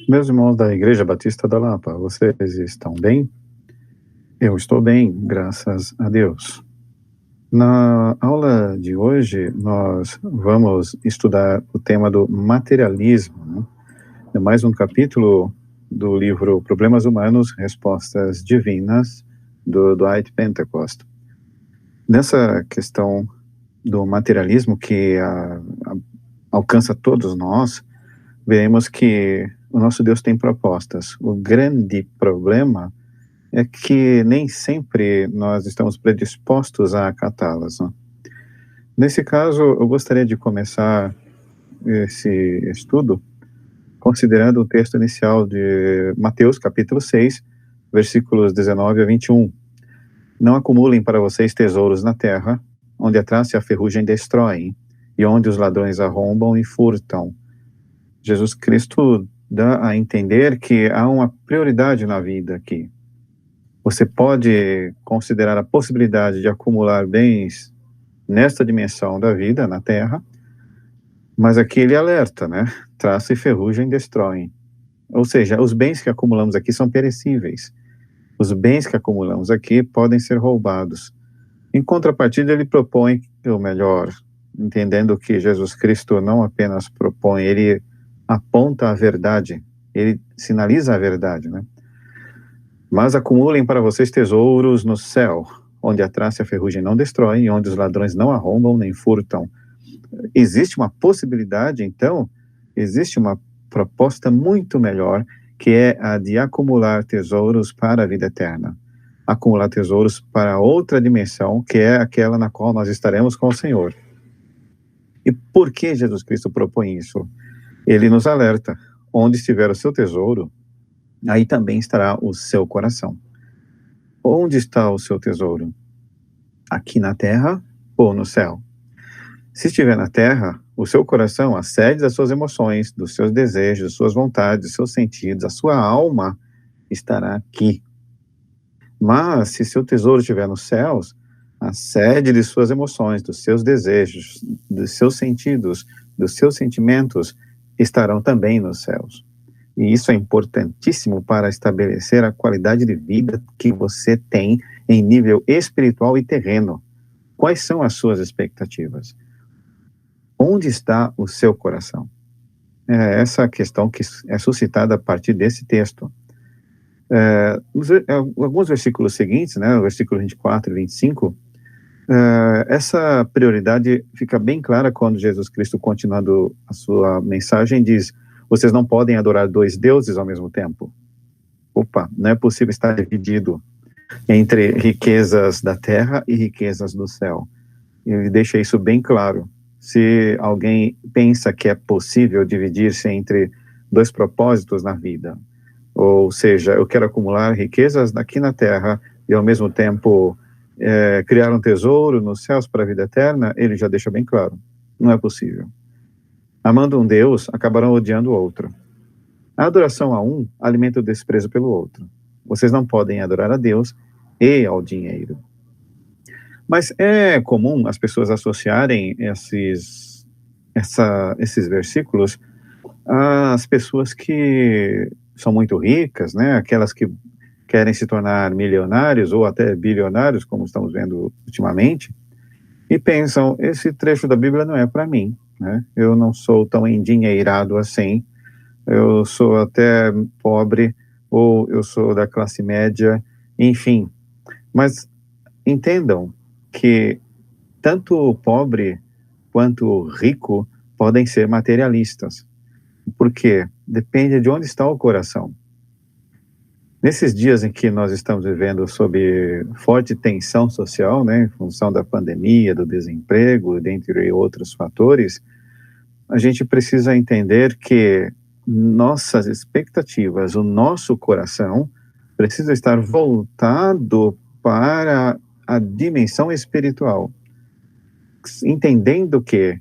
Meus irmãos da Igreja Batista da Lapa, vocês estão bem? Eu estou bem, graças a Deus. Na aula de hoje, nós vamos estudar o tema do materialismo, né? É mais um capítulo do livro Problemas Humanos, Respostas Divinas, do Dwight Pentecost. Nessa questão do materialismo que alcança todos nós, vemos que o nosso Deus tem propostas. O grande problema é que nem sempre nós estamos predispostos a acatá-las, né? Nesse caso, eu gostaria de começar esse estudo considerando o texto inicial de Mateus, capítulo 6, versículos 19 a 21. Não acumulem para vocês tesouros na terra, onde a traça e a ferrugem destroem, e onde os ladrões arrombam e furtam. Jesus Cristo dá a entender que há uma prioridade na vida aqui. Você pode considerar a possibilidade de acumular bens nesta dimensão da vida, na Terra, mas aqui ele alerta, né? Traça e ferrugem destroem. Ou seja, os bens que acumulamos aqui são perecíveis. Os bens que acumulamos aqui podem ser roubados. Em contrapartida, ele propõe o melhor, entendendo que Jesus Cristo não apenas propõe, ele aponta a verdade, ele sinaliza a verdade, né? Mas acumulem para vocês tesouros no céu, onde a traça e a ferrugem não destroem, e onde os ladrões não arrombam nem furtam. Existe uma possibilidade, então, existe uma proposta muito melhor, que é a de acumular tesouros para a vida eterna. Acumular tesouros para outra dimensão, que é aquela na qual nós estaremos com o Senhor. E por que Jesus Cristo propõe isso? Ele nos alerta: onde estiver o seu tesouro, aí também estará o seu coração. Onde está o seu tesouro? Aqui na terra ou no céu? Se estiver na terra, o seu coração, a sede das suas emoções, dos seus desejos, das suas vontades, dos seus sentidos, a sua alma estará aqui. Mas se seu tesouro estiver nos céus, a sede de suas emoções, dos seus desejos, dos seus sentidos, dos seus sentimentos estarão também nos céus. E isso é importantíssimo para estabelecer a qualidade de vida que você tem em nível espiritual e terreno. Quais são as suas expectativas? Onde está o seu coração? É essa questão que é suscitada a partir desse texto. Alguns versículos seguintes, né, o versículo 24 e 25, essa prioridade fica bem clara quando Jesus Cristo, continuando a sua mensagem, diz: vocês não podem adorar dois deuses ao mesmo tempo. Opa, não é possível estar dividido entre riquezas da terra e riquezas do céu. Ele deixa isso bem claro. Se alguém pensa que é possível dividir-se entre dois propósitos na vida, ou seja, eu quero acumular riquezas aqui na terra e ao mesmo tempo criar um tesouro nos céus para a vida eterna, ele já deixa bem claro: não é possível. Amando um Deus, acabarão odiando o outro. A adoração a um alimenta o desprezo pelo outro. Vocês não podem adorar a Deus e ao dinheiro. Mas é comum as pessoas associarem esses versículos às pessoas que são muito ricas, né? Aquelas que querem se tornar milionários ou até bilionários, como estamos vendo ultimamente, e pensam: esse trecho da Bíblia não é para mim, né? Eu não sou tão endinheirado assim, eu sou até pobre, ou eu sou da classe média, enfim. Mas entendam que tanto o pobre quanto o rico podem ser materialistas. Por quê? Depende de onde está o coração. Nesses dias em que nós estamos vivendo sob forte tensão social, né, em função da pandemia, do desemprego, dentre outros fatores, a gente precisa entender que nossas expectativas, o nosso coração, precisa estar voltado para a dimensão espiritual, entendendo que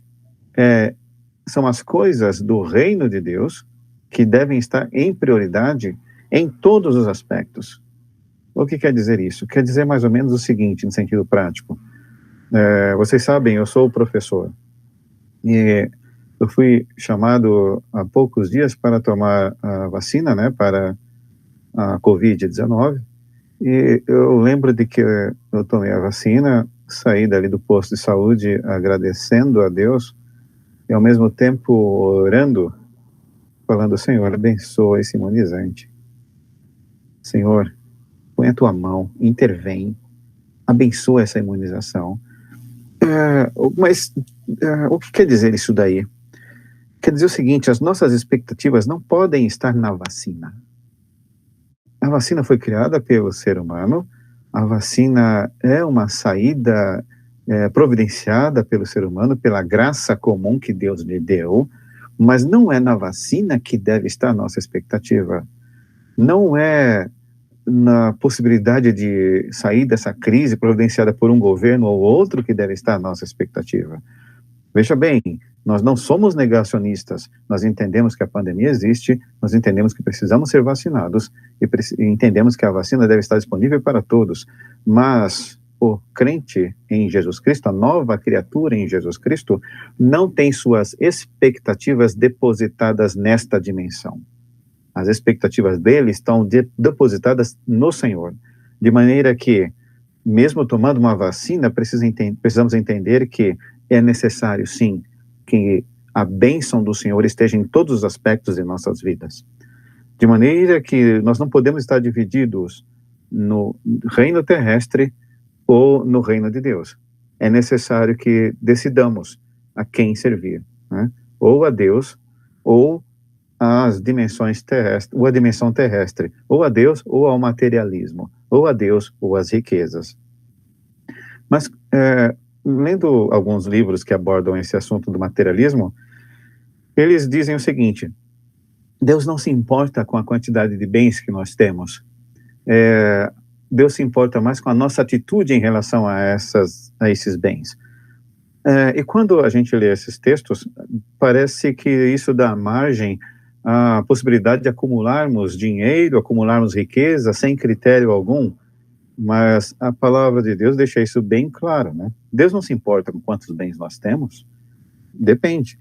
são as coisas do reino de Deus que devem estar em prioridade em todos os aspectos. O que quer dizer isso? Quer dizer mais ou menos o seguinte, no sentido prático. Vocês sabem, eu sou professor, e Eu fui chamado há poucos dias para tomar a vacina, né, para a Covid-19, e eu lembro de que eu tomei a vacina, saí dali do posto de saúde agradecendo a Deus, e ao mesmo tempo orando, falando: Senhor, abençoa esse imunizante. Senhor, põe a tua mão, intervém, abençoa essa imunização. Mas o que quer dizer isso daí? Quer dizer o seguinte: as nossas expectativas não podem estar na vacina. A vacina foi criada pelo ser humano, a vacina é uma saída providenciada pelo ser humano, pela graça comum que Deus lhe deu, mas não é na vacina que deve estar a nossa expectativa. Não é na possibilidade de sair dessa crise providenciada por um governo ou outro que deve estar a nossa expectativa. Veja bem, nós não somos negacionistas, nós entendemos que a pandemia existe, nós entendemos que precisamos ser vacinados e entendemos que a vacina deve estar disponível para todos, mas o crente em Jesus Cristo, a nova criatura em Jesus Cristo, não tem suas expectativas depositadas nesta dimensão. As expectativas dele estão depositadas no Senhor, de maneira que, mesmo tomando uma vacina, precisamos entender que é necessário, sim, que a bênção do Senhor esteja em todos os aspectos de nossas vidas. De maneira que nós não podemos estar divididos no reino terrestre ou no reino de Deus. É necessário que decidamos a quem servir, né? Ou a Deus, ou às dimensões terrestres, ou a dimensão terrestre, ou a Deus, ou ao materialismo, ou a Deus, ou às riquezas. Mas, lendo alguns livros que abordam esse assunto do materialismo, eles dizem o seguinte: Deus não se importa com a quantidade de bens que nós temos. Deus se importa mais com a nossa atitude em relação a esses bens. E quando a gente lê esses textos, parece que isso dá margem à possibilidade de acumularmos dinheiro, acumularmos riqueza, sem critério algum, mas a palavra de Deus deixa isso bem claro, né? Deus não se importa com quantos bens nós temos, depende.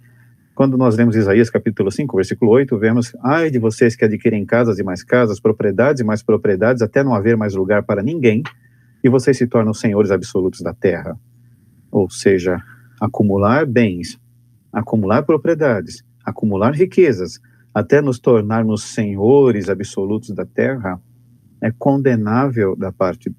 Quando nós lemos Isaías capítulo 5, versículo 8, vemos: ai de vocês que adquirem casas e mais casas, propriedades e mais propriedades, até não haver mais lugar para ninguém, e vocês se tornam senhores absolutos da terra. Ou seja, acumular bens, acumular propriedades, acumular riquezas, até nos tornarmos senhores absolutos da terra, é condenável da parte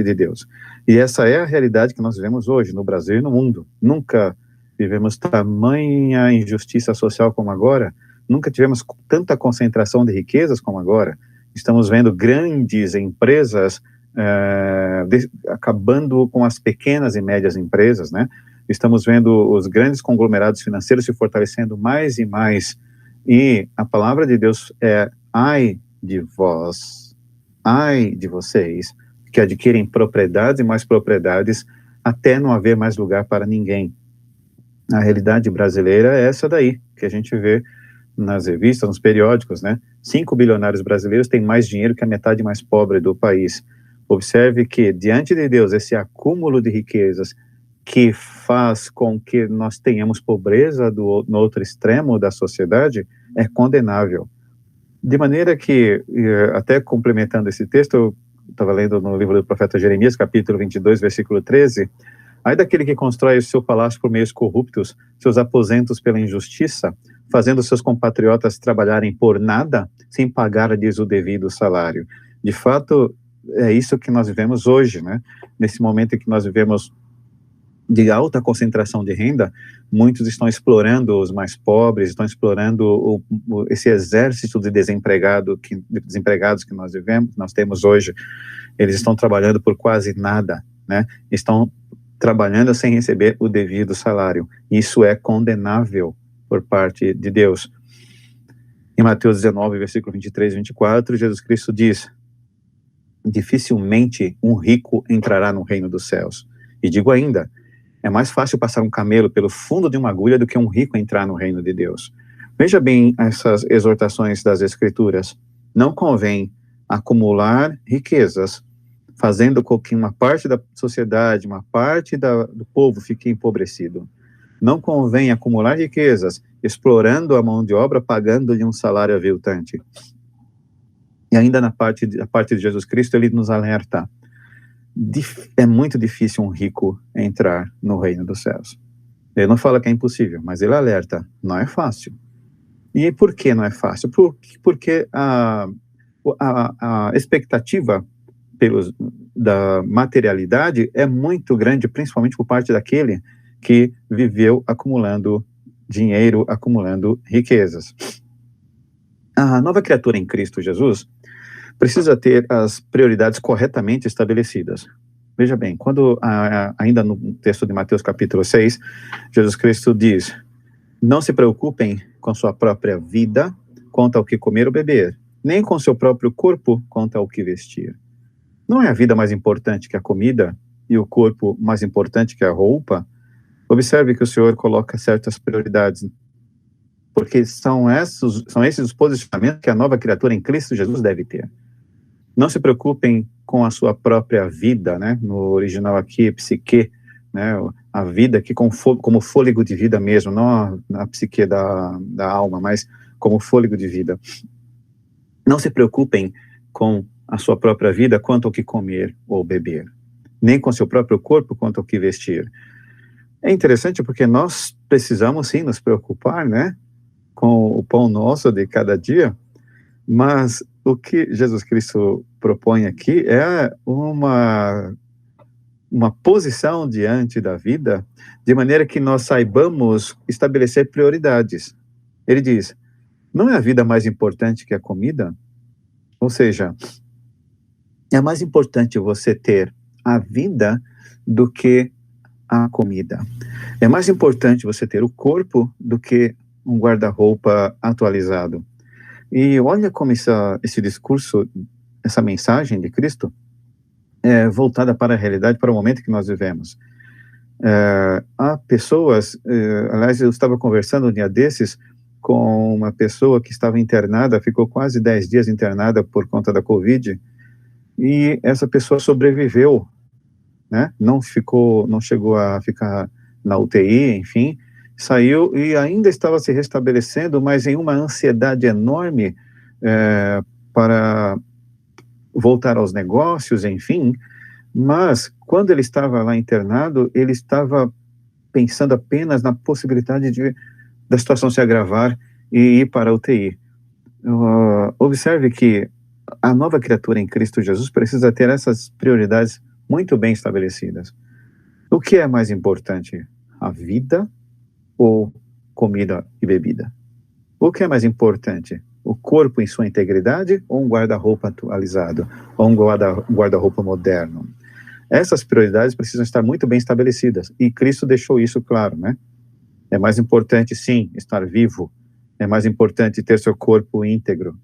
de Deus. E essa é a realidade que nós vivemos hoje, no Brasil e no mundo. Nunca vivemos tamanha injustiça social como agora, nunca tivemos tanta concentração de riquezas como agora. Estamos vendo grandes empresas acabando com as pequenas e médias empresas, né? Estamos vendo os grandes conglomerados financeiros se fortalecendo mais e mais, e a palavra de Deus é: ai de vós, ai de vocês, que adquirem propriedades e mais propriedades, até não haver mais lugar para ninguém. A realidade brasileira é essa daí, que a gente vê nas revistas, nos periódicos, né? 5 bilionários brasileiros têm mais dinheiro que a metade mais pobre do país. Observe que, diante de Deus, esse acúmulo de riquezas que faz com que nós tenhamos pobreza no outro extremo da sociedade é condenável. De maneira que, até complementando esse texto, eu estava lendo no livro do profeta Jeremias, capítulo 22, versículo 13, ai daquele que constrói o seu palácio por meios corruptos, seus aposentos pela injustiça, fazendo seus compatriotas trabalharem por nada, sem pagar-lhes o devido salário. De fato, é isso que nós vivemos hoje, né? Nesse momento em que nós vivemos de alta concentração de renda, muitos estão explorando os mais pobres, estão explorando esse exército de desempregados que nós temos hoje. Eles estão trabalhando por quase nada, né? Estão trabalhando sem receber o devido salário. Isso é condenável por parte de Deus. Em Mateus 19, versículo 23 e 24, Jesus Cristo diz: dificilmente um rico entrará no reino dos céus. E digo ainda, é mais fácil passar um camelo pelo fundo de uma agulha do que um rico entrar no reino de Deus. Veja bem essas exortações das Escrituras. Não convém acumular riquezas, fazendo com que uma parte da sociedade, uma parte do povo fique empobrecido. Não convém acumular riquezas, explorando a mão de obra, pagando-lhe um salário aviltante. E ainda a parte de Jesus Cristo, ele nos alerta. É muito difícil um rico entrar no reino dos céus. Ele não fala que é impossível, mas ele alerta, não é fácil. E por que não é fácil? Porque a expectativa da materialidade é muito grande, principalmente por parte daquele que viveu acumulando dinheiro, acumulando riquezas. A nova criatura em Cristo Jesus precisa ter as prioridades corretamente estabelecidas. Veja bem, quando ainda no texto de Mateus capítulo 6, Jesus Cristo diz: não se preocupem com sua própria vida quanto ao que comer ou beber, nem com seu próprio corpo quanto ao que vestir. Não é a vida mais importante que a comida e o corpo mais importante que a roupa? Observe que o Senhor coloca certas prioridades, porque são esses os posicionamentos que a nova criatura em Cristo Jesus deve ter. Não se preocupem com a sua própria vida, né? No original aqui, psique, né? A vida aqui como fôlego de vida mesmo, não a psique da alma, mas como fôlego de vida. Não se preocupem com a sua própria vida quanto ao que comer ou beber, nem com seu próprio corpo quanto ao que vestir. É interessante porque nós precisamos sim nos preocupar, né? Com o pão nosso de cada dia, mas o que Jesus Cristo propõe aqui é uma posição diante da vida, de maneira que nós saibamos estabelecer prioridades. Ele diz, não é a vida mais importante que a comida? Ou seja, é mais importante você ter a vida do que a comida. É mais importante você ter o corpo do que um guarda-roupa atualizado. E olha como esse discurso, essa mensagem de Cristo é voltada para a realidade, para o momento que nós vivemos. Há pessoas, aliás, eu estava conversando um dia desses com uma pessoa que estava internada, ficou quase 10 dias internada por conta da Covid, e essa pessoa sobreviveu, né? Não chegou a ficar na UTI, enfim, saiu e ainda estava se restabelecendo, mas em uma ansiedade enorme para voltar aos negócios, enfim. Mas quando ele estava lá internado, ele estava pensando apenas na possibilidade da situação se agravar e ir para a UTI. Observe que a nova criatura em Cristo Jesus precisa ter essas prioridades muito bem estabelecidas. O que é mais importante? A vida ou comida e bebida? O que é mais importante? O corpo em sua integridade ou um guarda-roupa atualizado? Ou um guarda-roupa moderno? Essas prioridades precisam estar muito bem estabelecidas. E Cristo deixou isso claro, né? É mais importante, sim, estar vivo. É mais importante ter seu corpo íntegro.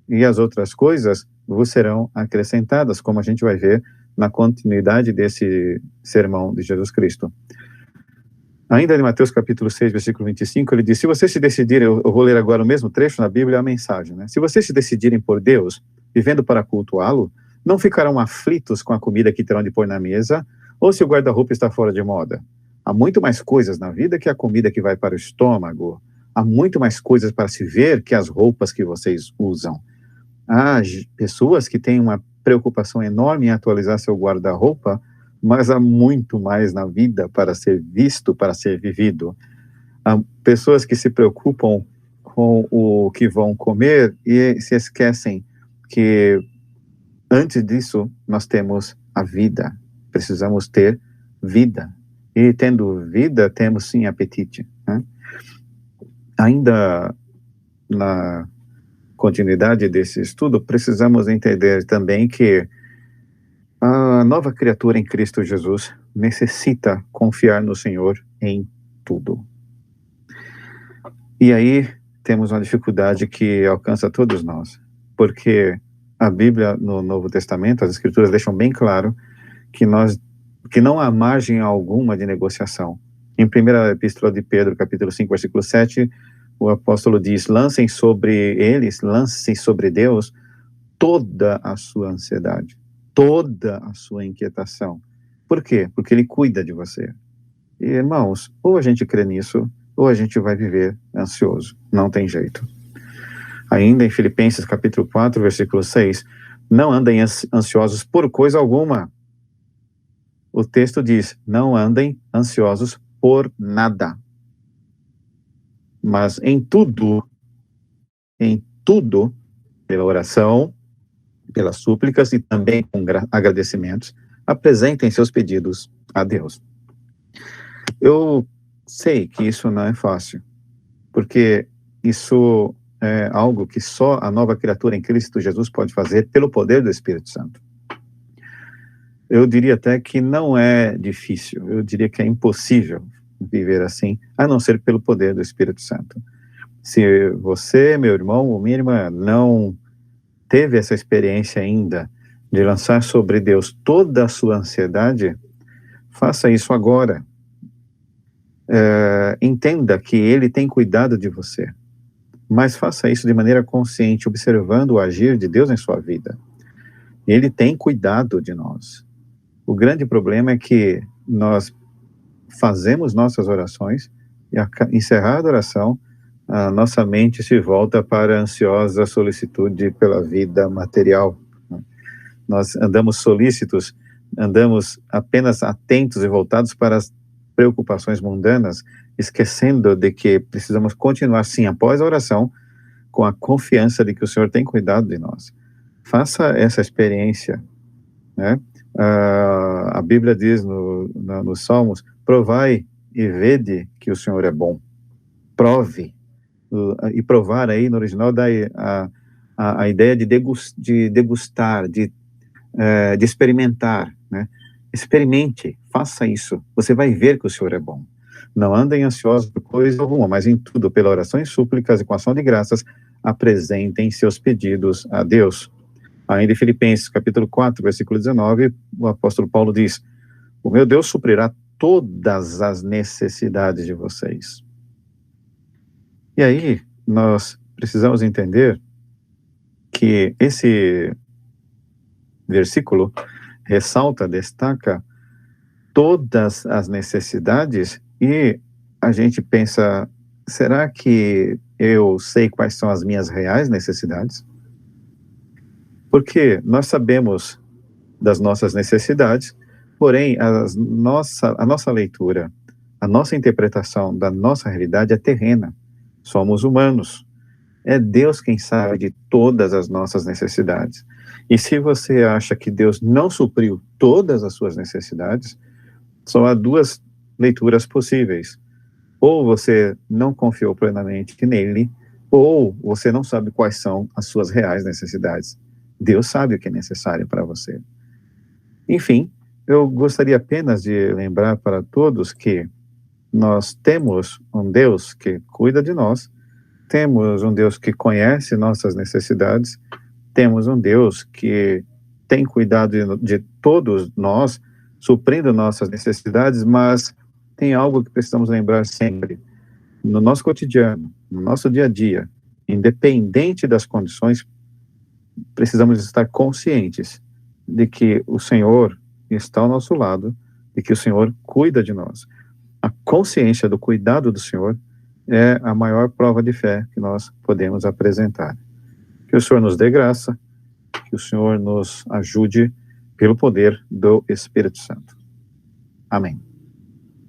E as outras coisas vos serão acrescentadas, como a gente vai ver na continuidade desse sermão de Jesus Cristo. Ainda em Mateus capítulo 6, versículo 25, ele diz, se vocês se decidirem, eu vou ler agora o mesmo trecho na Bíblia, a mensagem, né? Se vocês se decidirem por Deus, vivendo para cultuá-lo, não ficarão aflitos com a comida que terão de pôr na mesa, ou se o guarda-roupa está fora de moda. Há muito mais coisas na vida que a comida que vai para o estômago. Há muito mais coisas para se ver que as roupas que vocês usam. Há pessoas que têm uma preocupação enorme em atualizar seu guarda-roupa, mas há muito mais na vida para ser visto, para ser vivido. Há pessoas que se preocupam com o que vão comer e se esquecem que antes disso nós temos a vida. Precisamos ter vida. E tendo vida, temos sim apetite, né? Ainda na continuidade desse estudo, precisamos entender também que a nova criatura em Cristo Jesus necessita confiar no Senhor em tudo. E aí temos uma dificuldade que alcança todos nós, porque a Bíblia no Novo Testamento, as Escrituras deixam bem claro que não há margem alguma de negociação. Em 1ª Epístola de Pedro, capítulo 5, versículo 7, o apóstolo diz, lancem sobre Deus toda a sua ansiedade, toda a sua inquietação. Por quê? Porque ele cuida de você. E, irmãos, ou a gente crê nisso, ou a gente vai viver ansioso. Não tem jeito. Ainda em Filipenses capítulo 4, versículo 6, não andem ansiosos por coisa alguma. O texto diz, não andem ansiosos por nada. Mas em tudo, pela oração, pelas súplicas e também com agradecimentos, apresentem seus pedidos a Deus. Eu sei que isso não é fácil, porque isso é algo que só a nova criatura em Cristo Jesus pode fazer pelo poder do Espírito Santo. Eu diria até que não é difícil, eu diria que é impossível viver assim, a não ser pelo poder do Espírito Santo. Se você, meu irmão ou minha irmã, não teve essa experiência ainda de lançar sobre Deus toda a sua ansiedade, faça isso agora. Entenda que Ele tem cuidado de você, mas faça isso de maneira consciente, observando o agir de Deus em sua vida. Ele tem cuidado de nós. O grande problema é que nós fazemos nossas orações e, encerrada a oração, a nossa mente se volta para a ansiosa solicitude pela vida material. Nós andamos solícitos, andamos apenas atentos e voltados para as preocupações mundanas, esquecendo de que precisamos continuar, sim, após a oração, com a confiança de que o Senhor tem cuidado de nós. Faça essa experiência, né? A Bíblia diz nos Salmos, provai e vede que o Senhor é bom. Prove. E provar aí no original dá a ideia de degustar, de experimentar, né? Experimente, faça isso. Você vai ver que o Senhor é bom. Não andem ansiosos por coisa alguma, mas em tudo, pela oração e súplicas e com ação de graças, apresentem seus pedidos a Deus. Ainda em Filipenses, capítulo 4, versículo 19, o apóstolo Paulo diz, o meu Deus suprirá todas as necessidades de vocês. E aí, nós precisamos entender que esse versículo ressalta, destaca todas as necessidades e a gente pensa, será que eu sei quais são as minhas reais necessidades? Porque nós sabemos das nossas necessidades, porém a nossa leitura, a nossa interpretação da nossa realidade é terrena. Somos humanos. É Deus quem sabe de todas as nossas necessidades. E se você acha que Deus não supriu todas as suas necessidades, só há duas leituras possíveis. Ou você não confiou plenamente nele, ou você não sabe quais são as suas reais necessidades. Deus sabe o que é necessário para você. Enfim, eu gostaria apenas de lembrar para todos que nós temos um Deus que cuida de nós, temos um Deus que conhece nossas necessidades, temos um Deus que tem cuidado de todos nós, suprindo nossas necessidades, mas tem algo que precisamos lembrar sempre. No nosso cotidiano, no nosso dia a dia, independente das condições, precisamos estar conscientes de que o Senhor está ao nosso lado, de que o Senhor cuida de nós. A consciência do cuidado do Senhor é a maior prova de fé que nós podemos apresentar. Que o Senhor nos dê graça, que o Senhor nos ajude pelo poder do Espírito Santo. Amém.